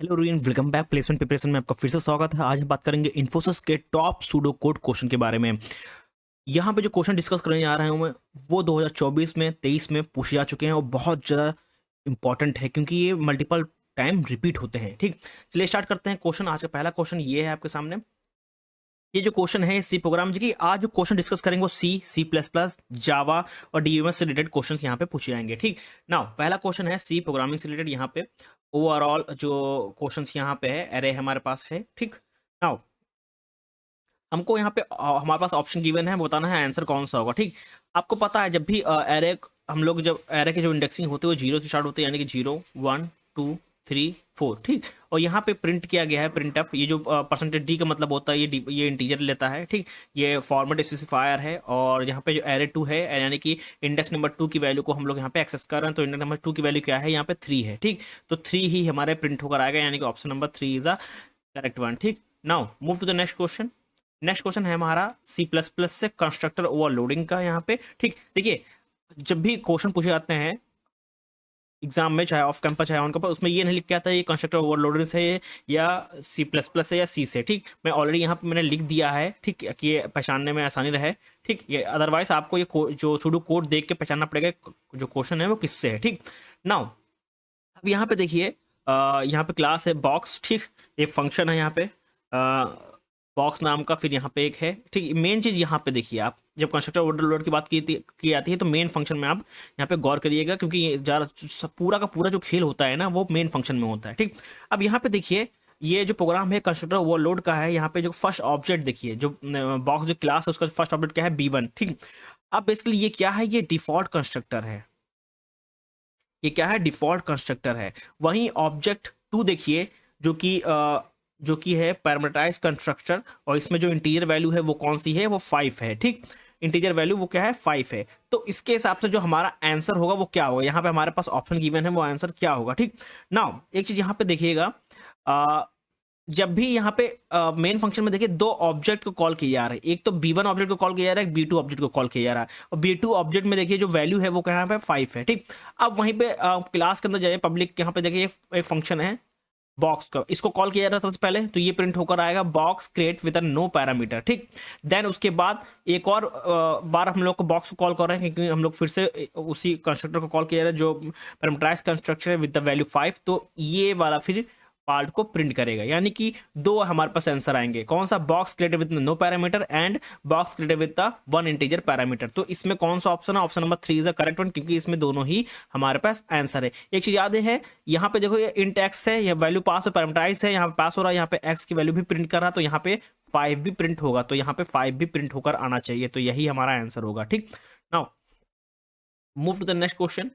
Hello रूइन, welcome back. Placement preparation में आपका फिर से स्वागत है। आज हम बात करेंगे इन्फोसिस के टॉप सूडो कोड क्वेश्चन के बारे में। यहाँ पे जो क्वेश्चन डिस्कस करने जा रहे हैं मैं, वो 2024 में 23 में पूछे जा चुके हैं और बहुत ज़्यादा इंपॉर्टेंट है क्योंकि ये मल्टीपल टाइम रिपीट होते हैं। ठीक, चलिए स्टार्ट करते हैं। क्वेश्चन आज का पहला क्वेश्चन ये है आपके सामने। ये जो क्वेश्चन है सी प्रोग्राम जी की, आज जो क्वेश्चन डिस्कस करेंगे वो सी प्लस प्लस, जावा और डीएमएस से रिलेटेड क्वेश्चन यहाँ पे पूछे जाएंगे। ठीक, नाउ पहला क्वेश्चन है सी प्रोग्रामिंग से रिलेटेड। यहाँ पे ओवरऑल जो क्वेश्चंस यहाँ पे है, एरे हमारे पास है। ठीक, नाउ हमको यहाँ पे हमारे पास ऑप्शन गिवन है, बताना है आंसर कौन सा होगा। ठीक, आपको पता है जब भी एरे, हम लोग जब एरे के जो इंडेक्सिंग होते हैं वो जीरो से स्टार्ट होते हैं, यानी कि 0 1 2 3 4। ठीक, और यहाँ पे प्रिंट किया गया है प्रिंट अप। ये जो परसेंटेज डी का मतलब होता है, ये इंटीजर लेता है। ठीक, ये फॉर्मेट स्पेसिफायर है। और यहाँ पे जो एरे 2 है, यानी कि इंडेक्स नंबर 2 की वैल्यू को हम लोग यहाँ पे एक्सेस कर रहे हैं, तो इंडेक्स नंबर 2 की वैल्यू क्या है, यहाँ पे 3 है। ठीक, तो 3 ही हमारे प्रिंट होकर आएगा, यानी कि option number 3 is a correct one. ठीक, now move to the next question. Next question है हमारा सी प्लस प्लस से कंस्ट्रक्टर ओवरलोडिंग का। यहाँ पे ठीक, देखिए जब भी क्वेश्चन पूछे जाते हैं एग्जाम में, चाहे ऑफ कैंपस चाहे ऑन कैंपस, उसमें ये नहीं लिख के आता है ये कंस्ट्रक्टर ओवरलोडिंग से या सी प्लस प्लस से या सी से। ठीक, मैं ऑलरेडी यहाँ पे मैंने लिख दिया है, ठीक, कि ये पहचानने में आसानी रहे। ठीक, ये अदरवाइज आपको ये जो सूडो कोड देख के पहचानना पड़ेगा जो क्वेश्चन है वो किससे है। ठीक, नाउ अब यहाँ पे देखिए, यहाँ पे क्लास है बॉक्स। ठीक, एक फंक्शन है यहाँ पे बॉक्स नाम का, फिर यहाँ पे एक है। ठीक, मेन चीज यहाँ पे देखिए, आप जब कंस्ट्रक्टर ओवरलोड की बात की जाती है तो मेन फंक्शन में आप यहाँ पे गौर करिएगा, क्योंकि ये ज़्यादा पूरा का पूरा जो खेल होता है ना वो मेन फंक्शन में होता है। ठीक, अब यहाँ पे देखिए, ये जो प्रोग्राम है कंस्ट्रक्टर ओवरलोड का है, यहाँ पे जो फर्स्ट ऑब्जेक्ट देखिए, जो बॉक्स जो क्लास है उसका फर्स्ट ऑब्जेक्ट क्या है, B1। ठीक, अब बेसिकली ये क्या है, ये डिफॉल्ट कंस्ट्रक्टर है। ये क्या है, डिफॉल्ट कंस्ट्रक्टर है। वहीं ऑब्जेक्ट 2 देखिए, जो कि जो कि है पैरामीटराइज कंस्ट्रक्टर, और इसमें जो इंटीजर वैल्यू है वो कौन सी है, वो 5 है। ठीक, इंटीजर वैल्यू वो क्या है, 5 है। तो इसके हिसाब से जो हमारा आंसर होगा वो क्या होगा, यहाँ पे हमारे पास ऑप्शन गिवन है, वो आंसर क्या होगा। ठीक, नाउ एक चीज यहाँ पे देखिएगा, जब भी यहाँ पे मेन फंक्शन में देखिए दो ऑब्जेक्ट को कॉल किया जा रहा है, एक तो B1 ऑब्जेक्ट को कॉल किया जा रहा है, एक B2 ऑब्जेक्ट को कॉल किया जा रहा है। और B2 ऑब्जेक्ट में देखिए जो वैल्यू है वो यहाँ पे 5 है। ठीक, अब वहीं पे क्लास के अंदर जाइए, पब्लिक यहाँ पे देखिए एक फंक्शन है बॉक्स का, इसको कॉल किया जा रहा था सबसे पहले, तो ये प्रिंट होकर आएगा box create with no parameter. ठीक, देन उसके बाद एक और बार हम लोग को बॉक्स को कॉल कर रहे हैं, क्योंकि हम लोग फिर से उसी कंस्ट्रक्टर को कॉल किया जा रहा है जो पैरामीटराइज कंस्ट्रक्टर है विद द वैल्यू 5। तो ये वाला फिर पार्ट को प्रिंट करेगा, यानी कि दो हमारे पास आंसर आएंगे। कौन सा, box created with no parameter and box created with the one integer parameter. तो इसमें कौन सा ऑप्शन है, option number 3 is the correct one, क्योंकि इसमें दोनों ही हमारे पास आंसर है। एक चीज याद है, यहाँ पे देखो ये इंट एक्स है, ये वैल्यू पास और पैरामीटराइज है, यहाँ पे पास हो रहा है, यहाँ पे एक्स की वैल्यू भी प्रिंट कर रहा है, तो यहाँ पे 5 भी प्रिंट होगा, तो यहाँ पे 5 भी प्रिंट होकर आना चाहिए, तो यही हमारा आंसर होगा। ठीक, now move to the next question.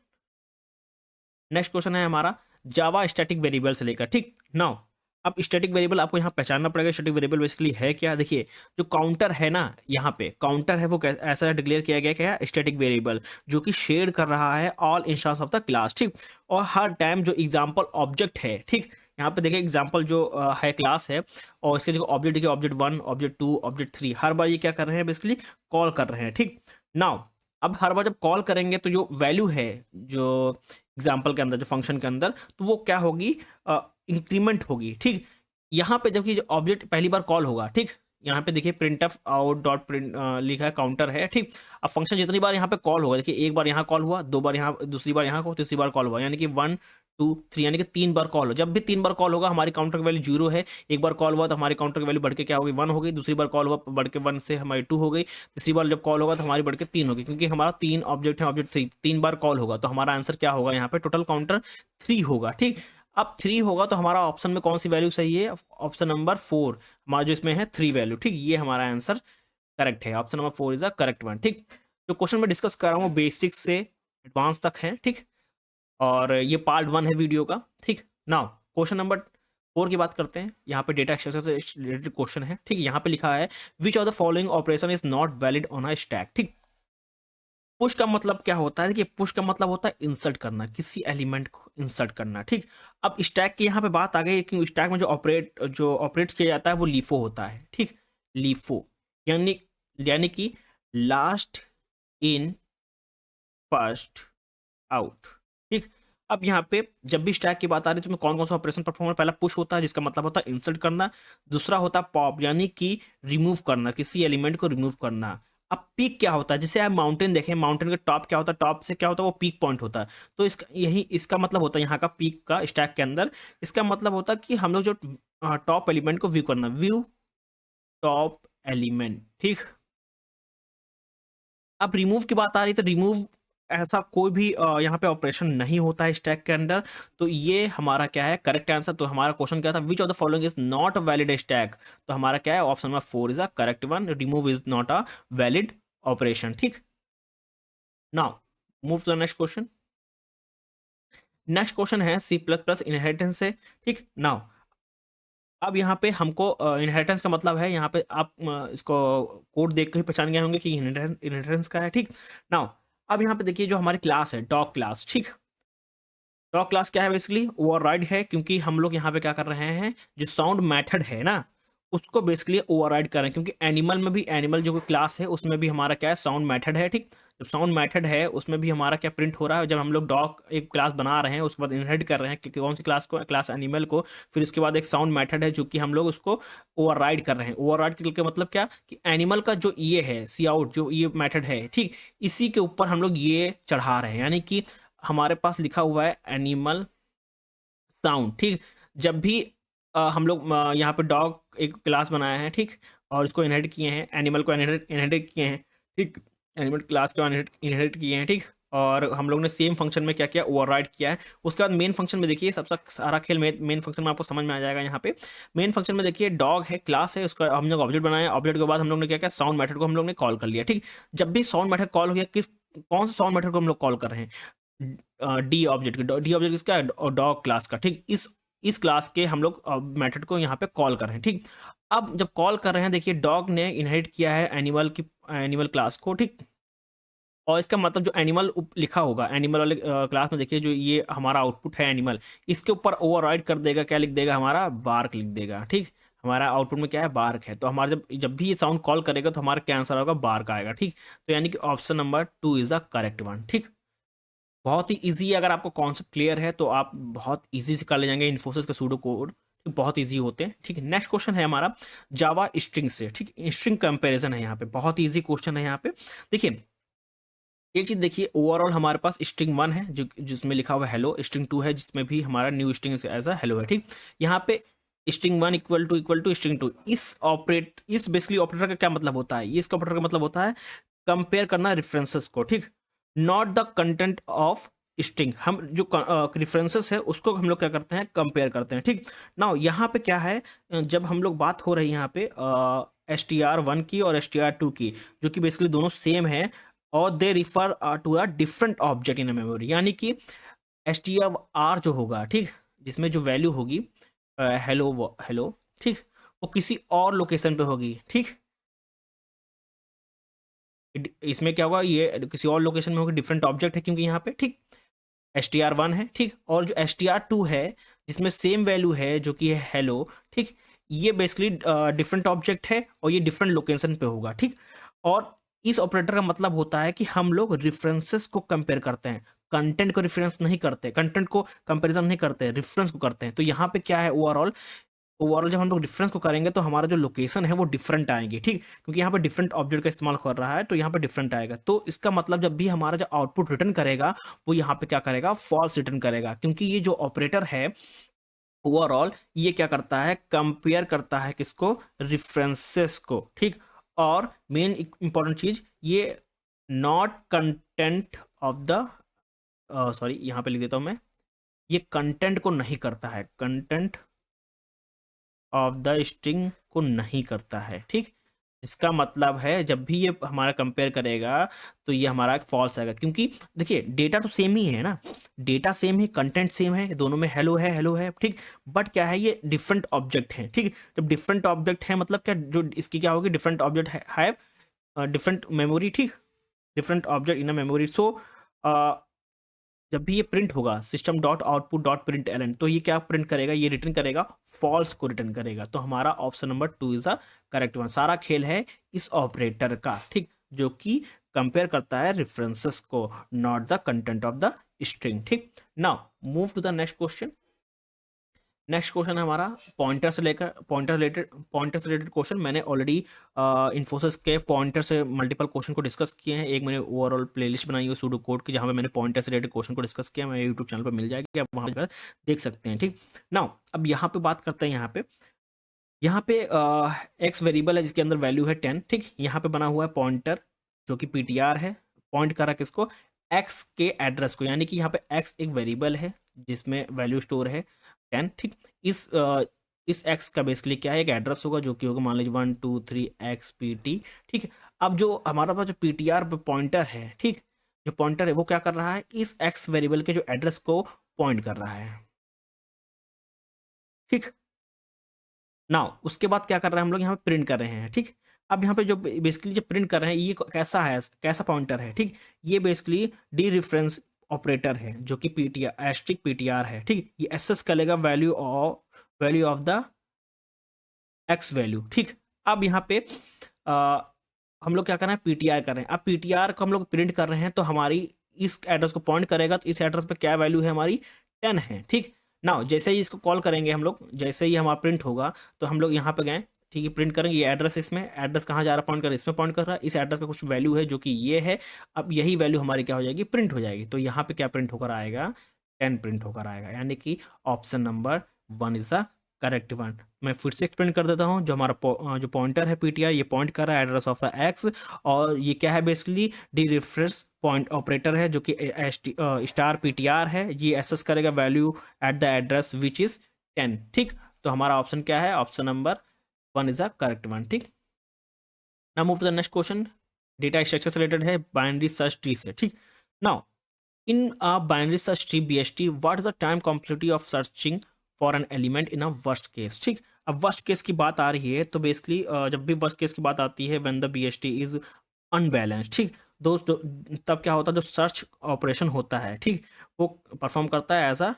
Next question है हमारा जावा स्टैटिक वेरिएबल से लेकर। ठीक, नाउ अब स्टैटिक वेरिएबल आपको यहाँ पहचानना पड़ेगा। स्टैटिक वेरिएबल बेसिकली है क्या, देखिए जो काउंटर है ना, यहाँ पे काउंटर है वो ऐसा डिक्लेयर किया गया क्या, स्टैटिक वेरिएबल जो कि शेयर कर रहा है all instance of the class. ठीक, और हर टाइम जो एग्जांपल ऑब्जेक्ट है, ठीक, यहाँ पे देखिए एग्जांपल जो है क्लास है, और इसके जो ऑब्जेक्ट देखिए, ऑब्जेक्ट 1 ऑब्जेक्ट 2 ऑब्जेक्ट 3, हर बार ये क्या कर रहे हैं, बेसिकली कॉल कर रहे हैं। ठीक, नाउ अब हर बार जब कॉल करेंगे तो जो वैल्यू है, जो एग्जाम्पल के अंदर, जो फंक्शन के अंदर, तो वो क्या होगी, इंक्रीमेंट होगी। ठीक, यहाँ पे जबकि ऑब्जेक्ट पहली बार कॉल होगा, ठीक, यहाँ पे देखिए print of out dot print लिखा है, काउंटर है। ठीक, अब फंक्शन जितनी बार यहाँ पे कॉल होगा, देखिए एक बार यहाँ कॉल हुआ, दो बार यहाँ, दूसरी बार यहाँ को, तीसरी बार कॉल हुआ, यानी कि 1 2 3, यानी कि 3 बार कॉल हो। जब भी 3 बार कॉल होगा हमारी काउंटर की वैल्यू 0 है। एक बार कॉल हुआ तो हमारी काउंटर की वैल्यू बढ़ के क्या होगी, 1 हो गई। दूसरी बार कॉल हुआ, बढ़ के 1 से हमारी 2 हो गई। तीसरी बार जब कॉल होगा तो हमारी बढ़ के 3 होगी, क्योंकि हमारा 3 ऑब्जेक्ट है, ऑब्जेक्ट 3 3 बार कॉल होगा, तो हमारा आंसर क्या होगा, यहाँ पे टोटल काउंटर 3 होगा। ठीक, अब 3 होगा तो हमारा ऑप्शन में कौन सी वैल्यू सही है, ऑप्शन नंबर 4, हमारा जो इसमें है 3 वैल्यू। ठीक, ये हमारा आंसर करेक्ट है, option number 4 is the correct one. ठीक, जो क्वेश्चन में डिस्कस कर रहा हूँ बेसिक से एडवांस तक है। ठीक, और ये पार्ट 1 है वीडियो का। ठीक, नाउ क्वेश्चन नंबर 4 की बात करते हैं। यहाँ पे डेटा स्ट्रक्चर से रिलेटेड क्वेश्चन है। ठीक, यहाँ पे लिखा है विच of the following operation is not valid on a stack. ठीक, पुश का मतलब क्या होता है, देखिए पुश का मतलब होता है इंसर्ट करना, किसी एलिमेंट को इंसर्ट करना। ठीक, अब स्टैक की यहाँ पे बात आ गई कि स्टैक में जो ऑपरेट किया जाता है वो लीफो होता है। ठीक, लीफो यानी यानी कि लास्ट इन फर्स्ट आउट। ठीक, अब यहाँ पे जब भी स्टैक की बात आ रही है तो कौन कौन सा ऑपरेशन परफॉर्म, पहला पुश होता है जिसका मतलब होता है इंसर्ट करना, दूसरा होता है पॉप यानी कि रिमूव करना, किसी एलिमेंट को रिमूव करना। अब पीक क्या होता है, जैसे आप माउंटेन देखें, माउंटेन का टॉप क्या होता है, टॉप से क्या होता है, वो पीक पॉइंट होता है। तो इसका यही इसका मतलब होता है यहाँ का पीक का स्टैक के अंदर, इसका मतलब होता है कि हम लोग जो टॉप एलिमेंट को व्यू करना, व्यू टॉप एलिमेंट, ठीक। अब रिमूव की बात आ रही है तो रिमूव ऐसा कोई भी यहाँ पे ऑपरेशन नहीं होता है स्टैक के अंदर। तो ये हमारा क्या है करेक्ट आंसर। तो हमारा क्वेश्चन क्या था, which of the following is not a valid stack. तो हमारा क्या है option number 4 is a correct one, remove is not a valid operation, ठीक। Now move to the next question. Next question है सी प्लस प्लस इनहेरिटेंस से, ठीक। Now अब यहाँ पे हमको इनहेरिटेंस का मतलब है, यहाँ पे आप इसको कोड देख के ही पहचान गए होंगे कि इनहेरिटेंस का है, ठीक। नाउ अब यहाँ पे देखिए जो हमारी क्लास है डॉग क्लास, ठीक। डॉग क्लास क्या है, बेसिकली ओवरराइड है, क्योंकि हम लोग यहाँ पे क्या कर रहे हैं, जो साउंड मेथड है ना उसको बेसिकली ओवरराइड कर रहे हैं, क्योंकि एनिमल में भी, एनिमल जो क्लास है उसमें भी हमारा क्या है साउंड मेथड है, ठीक। जब साउंड मेथड है उसमें भी हमारा क्या प्रिंट हो रहा है, जब हम लोग डॉग एक क्लास बना रहे हैं उसके बाद इनहेरिट कर रहे हैं कि कौन सी क्लास को, क्लास एनिमल को, फिर उसके बाद एक साउंड मेथड है जो कि हम लोग उसको ओवरराइड कर रहे हैं। ओवरराइड के मतलब क्या कि एनिमल का जो ये है सी आउट जो ये मेथड है, ठीक, इसी के ऊपर हम लोग ये चढ़ा रहे हैं, यानी कि हमारे पास लिखा हुआ है एनिमल साउंड, ठीक। जब भी हम लोग यहाँ पे डॉग एक क्लास बनाया है, ठीक, और इसको इनहेरिट किए हैं, एनिमल को इनहेरिट किए हैं, ठीक, एनिमल क्लास को इनहेरिट किए हैं, ठीक। और हम लोग ने सेम फंक्शन में क्या किया, ओवरराइड किया है। उसके बाद मेन फंक्शन में देखिए सबसे सारा खेल मेन फंक्शन में आपको समझ में आ जाएगा। यहाँ पे मेन फंक्शन में देखिए डॉग है, क्लास है, उसका हम लोग ऑब्जेक्ट बनाया, ऑब्जेक्ट के बाद हम लोग ने क्या किया, साउंड मेथड को हम लोग ने कॉल कर लिया, ठीक। जब भी साउंड मेथड कॉल हो गया, किस कौन सा साउंड मेथड को हम लोग कॉल कर रहे हैं, डी ऑब्जेक्ट, डी ऑब्जेक्ट किसका है, डॉग क्लास का, ठीक। इस क्लास के हम लोग मेथड को यहाँ पे कॉल कर रहे हैं, ठीक। अब जब कॉल कर रहे हैं देखिए डॉग ने इनहेरिट किया है एनिमल क्लास को, ठीक। और इसका मतलब जो एनिमल लिखा होगा एनिमल वाले क्लास में देखिए जो ये हमारा आउटपुट है एनिमल, इसके ऊपर ओवरराइड कर देगा, क्या लिख देगा, हमारा बार्क लिख देगा, ठीक। हमारा आउटपुट में क्या है, बार्क है। तो हमारा जब जब भी ये साउंड कॉल करेगा तो हमारा क्या आंसर होगा, बार्क आएगा, ठीक। तो यानी कि option number 2 is the correct one, ठीक। बहुत ही इजी, अगर आपको कॉन्सेप्ट क्लियर है तो आप बहुत इजी से कर ले जाएंगे इन्फोसिस के सूडो कोड, बहुत इजी होते हैं, ठीक है। नेक्स्ट क्वेश्चन है हमारा जावा स्ट्रिंग से, ठीक। स्ट्रिंग कंपैरिजन है यहाँ पे, बहुत इजी क्वेश्चन है यहाँ पे। देखिए एक चीज देखिए, ओवरऑल हमारे पास स्ट्रिंग 1 है जो जिसमें लिखा हुआ हेलो, स्ट्रिंग 2 है जिसमें भी हमारा न्यू स्ट्रिंग एज हेलो है, ठीक। यहाँ पे स्ट्रिंग 1 इक्वल टू स्ट्रिंग 2, इस बेसिकली ऑपरेटर का क्या मतलब होता है, इसका ऑपरेटर का मतलब होता है कंपेयर करना रेफरेंसेस को, ठीक। Not the content of string, हम जो रेफरेंसेस है उसको हम लोग क्या करते हैं, कंपेयर करते हैं, ठीक। नाउ यहाँ पे क्या है, जब हम लोग बात हो रही है यहाँ पे str1 की और str2 की, जो कि बेसिकली दोनों सेम है और they refer to a different object in memory, यानी कि str जो होगा, ठीक, जिसमें जो वैल्यू होगी हेलो हेलो, ठीक, वो किसी और लोकेशन पे होगी, ठीक। इसमें क्या होगा, ये किसी और लोकेशन में होगा, डिफरेंट ऑब्जेक्ट है क्योंकि यहाँ पे, ठीक। str1 है, ठीक, और जो str2 है जिसमें सेम वैल्यू है जो कि है हेलो, ठीक, ये बेसिकली डिफरेंट ऑब्जेक्ट है और ये डिफरेंट लोकेशन पे होगा, ठीक। और इस ऑपरेटर का मतलब होता है कि हम लोग रेफरेंसेस को कंपेयर करते हैं, कंटेंट को रेफरेंस नहीं करते, कंटेंट को कंपैरिजन नहीं करते, रेफरेंस को करते हैं। तो यहाँ पे क्या है, ओवरऑल जब हम लोग डिफरेंस को करेंगे तो हमारा जो लोकेशन है वो डिफरेंट आएंगे, ठीक, क्योंकि यहाँ पे डिफरेंट ऑब्जेक्ट का इस्तेमाल कर रहा है तो यहाँ पे डिफरेंट आएगा। तो इसका मतलब जब भी हमारा जो आउटपुट रिटर्न करेगा वो यहाँ पे क्या करेगा, फॉल्स रिटर्न करेगा, क्योंकि ये जो ऑपरेटर है ओवरऑल ये क्या करता है, कंपेयर करता है किसको, रेफरेंसेस को, ठीक। और मेन इंपॉर्टेंट चीज ये not content of the, sorry यहाँ पे लिख देता हूं मैं, ये कंटेंट को नहीं करता है, कंटेंट ऑफ द स्ट्रिंग को नहीं करता है, ठीक। इसका मतलब है जब भी ये हमारा कंपेयर करेगा तो ये हमारा फॉल्स आएगा, क्योंकि देखिए डेटा तो सेम ही है ना, डेटा सेम है, कंटेंट सेम है, दोनों में हेलो है, ठीक। बट क्या है, ये डिफरेंट ऑब्जेक्ट है, ठीक। जब डिफरेंट ऑब्जेक्ट है मतलब क्या, जो इसकी क्या होगी, डिफरेंट ऑब्जेक्ट है डिफरेंट मेमोरी, ठीक, different object in a memory. So जब भी ये प्रिंट होगा system dot output dot print L, तो ये क्या प्रिंट करेगा, ये रिटर्न करेगा फॉल्स को रिटर्न करेगा। तो हमारा option number 2 is the correct one. सारा खेल है इस ऑपरेटर का, ठीक, जो कि कंपेयर करता है रेफरेंसेस को, not the content of the string, ठीक। Now move to the next question. Next question है हमारा पॉइंटर से लेकर पॉइंटर से रिलेटेड क्वेश्चन। मैंने ऑलरेडी इन्फोसिस के पॉइंटर से मल्टीपल क्वेश्चन को डिस्कस किए हैं। एक मैंने ओवरऑल प्लेलिस्ट बनाई है सूडो कोड की, जहां पे मैंने पॉइंटर से रिलेटेड क्वेश्चन को डिस्कस किया। मेरे यूट्यूब चैनल पर मिल जाएगी, आप वहां पर देख सकते हैं। ठीक, नाउ अब यहाँ पे बात करते हैं। यहाँ पे एक्स वेरिएबल है जिसके अंदर वैल्यू है 10। ठीक, यहाँ पे बना हुआ है पॉइंटर जो कि पीटीआर है, पॉइंट कर रहा है किसको, एक्स के एड्रेस को, यानी कि यहाँ पे एक्स एक वेरिएबल है जिसमें वैल्यू स्टोर है 10। ठीक, इस एक्स का बेसिकली क्या है, एक एड्रेस होगा जो कि होगा मान लीजिए 123XPT। ठीक है, अब जो हमारा पास जो पीटीआर पे पॉइंटर है, ठीक, जो पॉइंटर है वो क्या कर रहा है, इस एक्स वेरिएबल के जो एड्रेस को पॉइंट कर रहा है। ठीक, नाउ उसके बाद क्या कर रहे हैं हम लोग, यहाँ पे प्रिंट कर रहे हैं। ठीक, अब यहाँ पे जो बेसिकली जो प्रिंट कर रहे हैं ये कैसा है, कैसा पॉइंटर है। ठीक, ये बेसिकली डी रेफरेंस ऑपरेटर है जो कि पीटीआर एस्ट्रिक पीटीआर है। ठीक, ये एसेस करेगा value of the x value. ठीक, अब यहाँ पे हम लोग क्या कर रहे हैं, पीटीआर कर रहे हैं। अब पीटीआर को हम लोग प्रिंट कर रहे हैं तो हमारी इस एड्रेस को पॉइंट करेगा, तो इस एड्रेस पे क्या वैल्यू है हमारी, 10 है। ठीक, नाउ जैसे ही इसको कॉल करेंगे हम लोग, जैसे ही हमारा प्रिंट होगा तो हम लोग यहाँ पे गए, ठीक है, प्रिंट करेंगे। ये एड्रेस, इसमें एड्रेस कहाँ जा रहा है, पॉइंट कर रहा है, इसमें पॉइंट कर रहा है। इस एड्रेस का कुछ वैल्यू है जो कि ये है। अब यही वैल्यू हमारी क्या हो जाएगी, प्रिंट हो जाएगी। तो यहाँ पे क्या प्रिंट होकर आएगा, 10 प्रिंट होकर आएगा, यानी कि option number 1 is the correct one. मैं फिर से एक्सप्लेन कर देता हूँ। जो हमारा जो पॉइंटर है पीटीआर, ये पॉइंट कर रहा है एड्रेस ऑफ द एक्स, और ये क्या है, basically dereference point operator है जो कि स्टार पीटीआर है। ये एसेस करेगा value at the address which is 10। ठीक, तो हमारा ऑप्शन क्या है, option number 1 is the correct one. ठीक, now move to the next question. Data structure से रिलेटेड है, बाइनरी सर्च ट्री से। ठीक, now in a binary search tree BST, what is the time complexity of searching for an element in a worst case. ठीक, अब worst case की बात आ रही है तो बेसिकली जब भी वर्स्ट केस की बात आती है, when the BST is unbalanced. ठीक, दोस्तों तब क्या होता है, जो सर्च ऑपरेशन होता है, ठीक, वो परफॉर्म करता है as a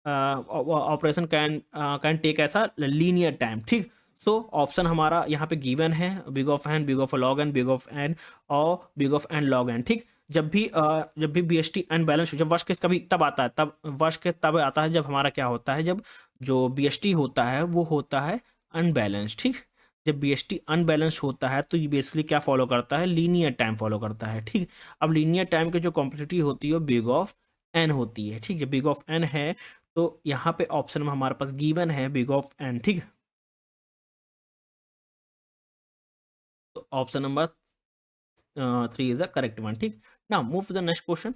operation can take ऐसा लीनियर टाइम। ठीक, सो ऑप्शन हमारा यहाँ पे गिवन है, big of N, big of log N, big of N और big of N log N. ठीक, जब भी BST अनबैलेंस, जब वर्स्ट केस कभी तब आता है, तब वर्स्ट केस तब आता है जब हमारा क्या होता है, जब जो BST होता है वो होता है अनबैलेंस। ठीक, जब BST अनबैलेंस होता है तो ये बेसिकली क्या फॉलो करता है, लीनियर टाइम फॉलो करता है। ठीक, अब लीनियर टाइम की जो कॉम्प्लेक्सिटी होती है बिग ऑफ एन होती है। ठीक, जब बिग ऑफ एन है तो यहाँ पे ऑप्शन में हमारे पास गिवन है बिग ऑफ एन। ठीक, तो option number 3 is the correct one. ठीक, ना move to the next question.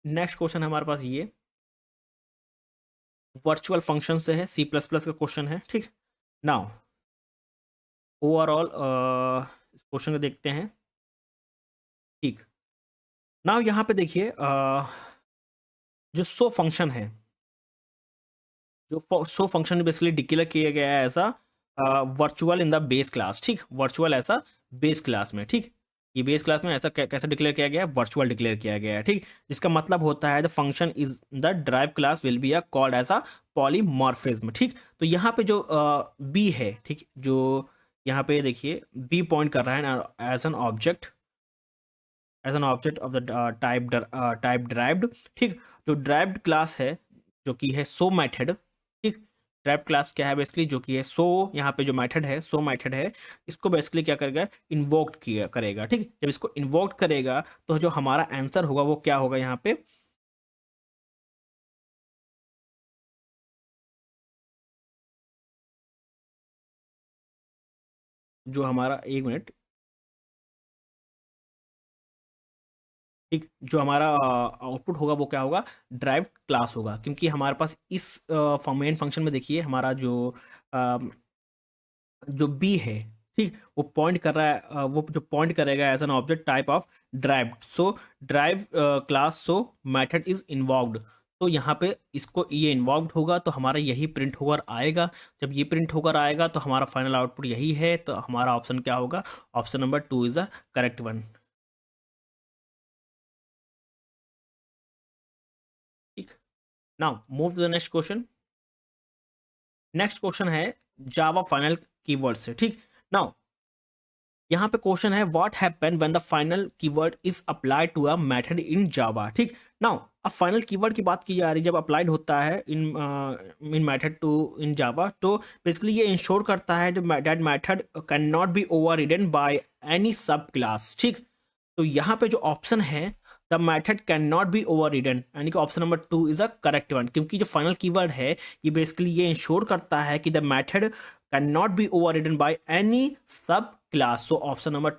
Next question हमारे पास ये वर्चुअल फंक्शन से है, C++ का क्वेश्चन है। ठीक, नाउ ओवरऑल इस क्वेश्चन को देखते हैं। ठीक, नाउ यहाँ पे देखिए जो शो फंक्शन है, जो शो फंक्शन बेसिकली डिक्लेयर किया गया है ऐसा virtual in the base class. ठीक, वर्चुअल ऐसा बेस क्लास में। ठीक, ये बेस क्लास में ऐसा कैसे डिक्लेयर किया गया है, वर्चुअल डिक्लेयर किया गया है। ठीक, जिसका मतलब होता है the function is the drive class will be a called as a polymorphism. ठीक, तो यहाँ पे जो बी है, ठीक, जो यहाँ पे देखिए बी पॉइंट कर रहा है as an object of the type derived. ठीक, जो ड्राइव्ड क्लास है जो कि है सो मेथड। ठीक, ड्राइव्ड क्लास क्या है बेसिकली, जो कि है सो, यहाँ पे जो मेथड है सो मेथड है, इसको बेसिकली क्या करेगा, इन्वोक किया करेगा। ठीक, जब इसको इन्वोक करेगा तो जो हमारा आंसर होगा वो क्या होगा, यहाँ पे जो हमारा, एक मिनट, ठीक, जो हमारा आउटपुट होगा वो क्या होगा, ड्राइव क्लास होगा। क्योंकि हमारे पास इस मेन फंक्शन में देखिए हमारा जो बी है, ठीक, वो पॉइंट कर रहा है वो जो पॉइंट करेगा as an object type of drive. So drive class so method is involved. तो यहाँ पे इसको ये इन्वॉल्व्ड होगा तो हमारा यही प्रिंट होकर आएगा। जब ये प्रिंट होकर आएगा तो हमारा फाइनल आउटपुट यही है। तो हमारा ऑप्शन क्या होगा, option number 2 is the correct one. ठीक, now move to the next question. Next question है जावा फाइनल कीवर्ड से। ठीक, नाउ यहाँ पे क्वेश्चन है what happen when the final keyword is applied to a method in Java. ठीक, now अब final keyword की बात की जा रही है, जब अप्लाइड होता है इन मेथड टू इन जावा, तो बेसिकली ये इंश्योर करता है that method can not be overridden by any sub class. ठीक, तो यहाँ पे जो ऑप्शन है the method can not be overridden, यानी कि option number 2 is a correct one, क्योंकि जो फाइनल कीवर्ड है ये बेसिकली ये इंश्योर करता है कि the method can not be overridden by any sub class. So option number